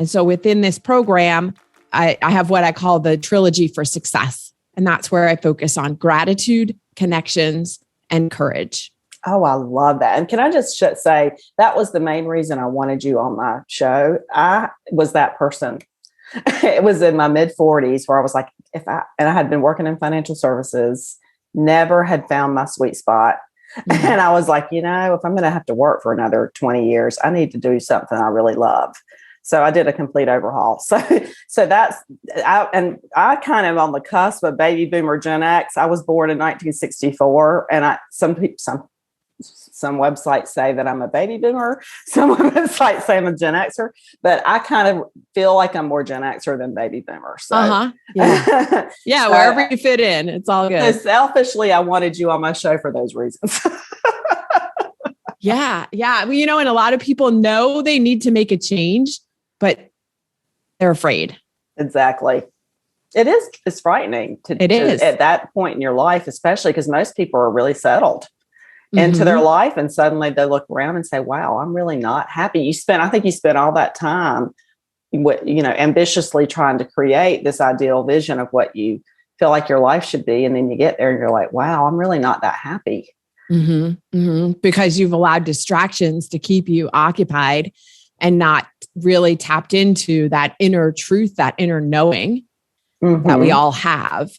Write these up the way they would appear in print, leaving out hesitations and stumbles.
And so within this program, I have what I call the trilogy for success. And that's where I focus on gratitude, connections, and courage. Oh, I love that. And can I just say that was the main reason I wanted you on my show. I was that person. It was in my mid 40s where I was like, and I had been working in financial services, never had found my sweet spot. Mm-hmm. And I was like, if I'm going to have to work for another 20 years, I need to do something I really love. So I did a complete overhaul. So I kind of on the cusp of baby boomer Gen X. I was born in 1964, and some websites say that I'm a baby boomer. Some websites say I'm a Gen Xer, but I kind of feel like I'm more Gen Xer than baby boomer. So yeah, yeah, wherever you fit in, it's all good. So selfishly, I wanted you on my show for those reasons. Yeah. Well, and a lot of people know they need to make a change, but they're afraid. Exactly. It's frightening is at that point in your life, especially because most people are really settled into their life. And suddenly they look around and say, wow, I'm really not happy. I think you spent all that time, ambitiously trying to create this ideal vision of what you feel like your life should be. And then you get there and you're like, wow, I'm really not that happy. Because you've allowed distractions to keep you occupied and not really tapped into that inner truth, that inner knowing that we all have.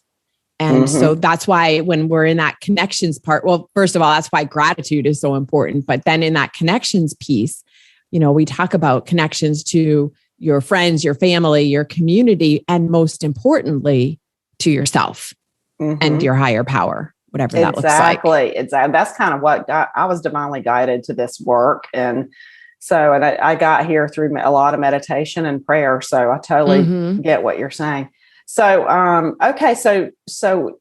And so that's why when we're in that connections part, well, first of all, that's why gratitude is so important. But then in that connections piece, we talk about connections to your friends, your family, your community, and most importantly, to yourself and your higher power, whatever that looks like. Exactly. That's kind of what I was divinely guided to this work. And I got here through a lot of meditation and prayer. So I totally get what you're saying. So, okay. So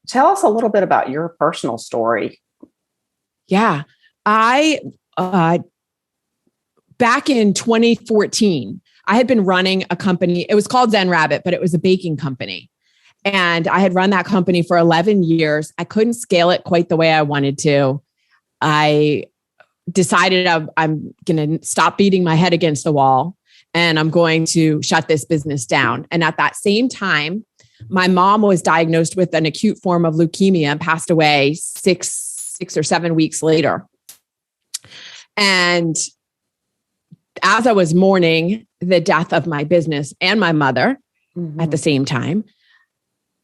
tell us a little bit about your personal story. Yeah. Back in 2014, I had been running a company. It was called Zen Rabbit, but it was a baking company. And I had run that company for 11 years. I couldn't scale it quite the way I wanted to. I decided I'm going to stop beating my head against the wall and I'm going to shut this business down. And at that same time, my mom was diagnosed with an acute form of leukemia and passed away six or 7 weeks later. And as I was mourning the death of my business and my mother at the same time,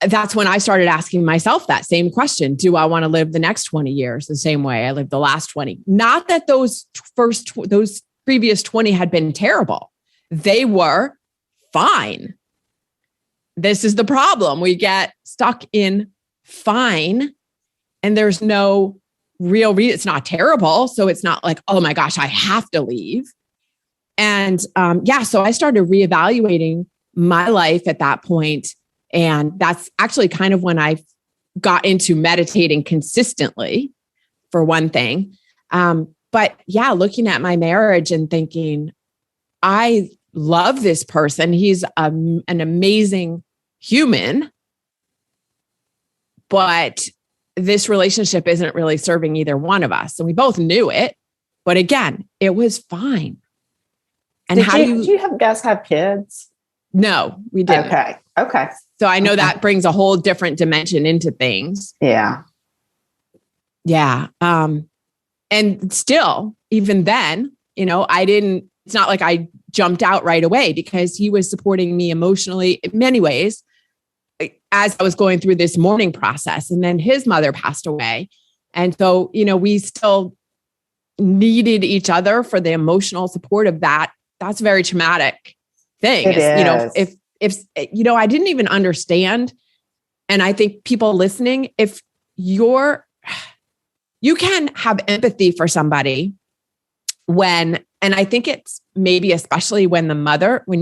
that's when I started asking myself that same question. Do I want to live the next 20 years the same way I lived the last 20? Not that those previous 20 had been terrible. They were fine. This is the problem. We get stuck in fine and there's no real reason. It's not terrible. So it's not like, oh my gosh, I have to leave. And so I started reevaluating my life at that point. And that's actually kind of when I got into meditating consistently, for one thing. But looking at my marriage and thinking, I love this person. He's an amazing human, but this relationship isn't really serving either one of us. And we both knew it, but again, it was fine. And did you guys have kids? No, we didn't. Okay. So I know that brings a whole different dimension into things. Yeah. Yeah. And still, even then, it's not like I jumped out right away because he was supporting me emotionally in many ways as I was going through this mourning process. And then his mother passed away. And so, we still needed each other for the emotional support of that. That's a very traumatic thing. It is. If I didn't even understand. And I think people listening, if you can have empathy for somebody and I think it's maybe especially when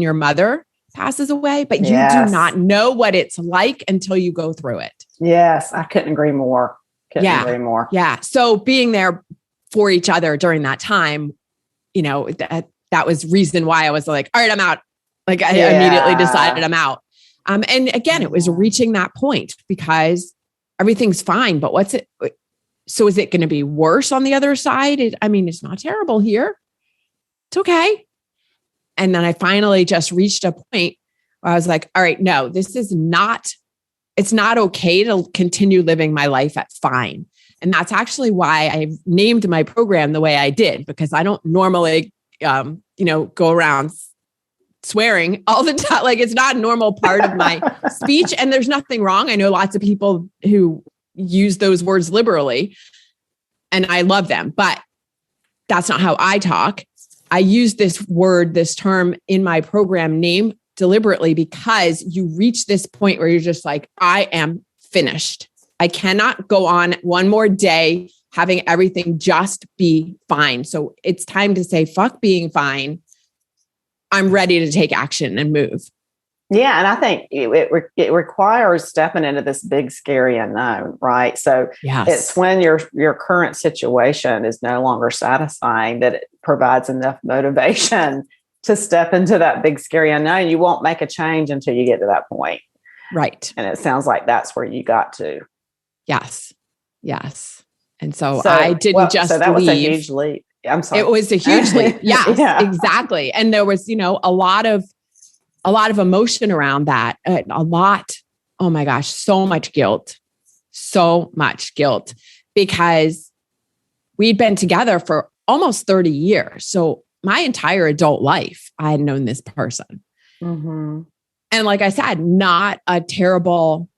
your mother passes away, but you do not know what it's like until you go through it. Yes. I couldn't agree more. Agree more. Yeah. So being there for each other during that time, that was reason why I was like, all right, I'm out. Like I immediately decided I'm out. And again, it was reaching that point because everything's fine, but what's it? So is it going to be worse on the other side? It's not terrible here. It's okay. And then I finally just reached a point where I was like, all right, no, it's not okay to continue living my life at fine. And that's actually why I named my program the way I did, because I don't normally, go around swearing all the time. Like, it's not a normal part of my speech, and there's nothing wrong. I know lots of people who use those words liberally, and I love them, but that's not how I talk. I use this term in my program name deliberately, because you reach this point where you're just like, I am finished. I cannot go on one more day having everything just be fine. So it's time to say, fuck being fine. I'm ready to take action and move. Yeah. And I think it requires stepping into this big, scary unknown, right? So yes. It's when your current situation is no longer satisfying that it provides enough motivation to step into that big, scary unknown. You won't make a change until you get to that point. Right. And it sounds like that's where you got to. Yes. Yes. And so I didn't just so that leave. Was a huge leap. I'm sorry. It was a huge leap. Yes, yeah. Exactly. And there was, a lot of emotion around that. Oh my gosh, so much guilt, because we'd been together for almost 30 years. So my entire adult life, I had known this person. Mm-hmm. And like I said, not a terrible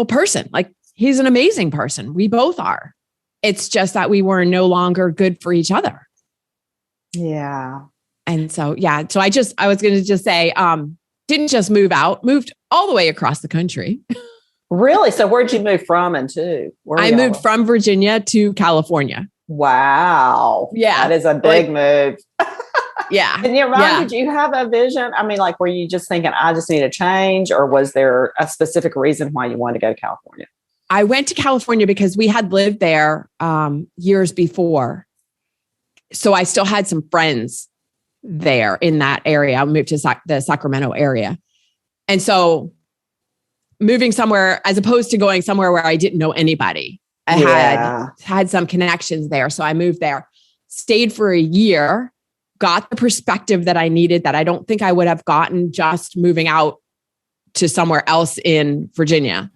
person. Like, he's an amazing person. We both are. It's just that we were no longer good for each other. Yeah. And so, yeah. So I was going to just say, didn't just move out, moved all the way across the country. Really? So where'd you move from and to? I moved from Virginia to California. Wow. Yeah. That is a big move. Yeah. And did you have a vision? I mean, like, were you just thinking, I just need a change, or was there a specific reason why you wanted to go to California? I went to California because we had lived there years before. So I still had some friends there in that area. I moved to the Sacramento area. And so moving somewhere, as opposed to going somewhere where I didn't know anybody, I had some connections there. So I moved there, stayed for a year, got the perspective that I needed that I don't think I would have gotten just moving out to somewhere else in Virginia.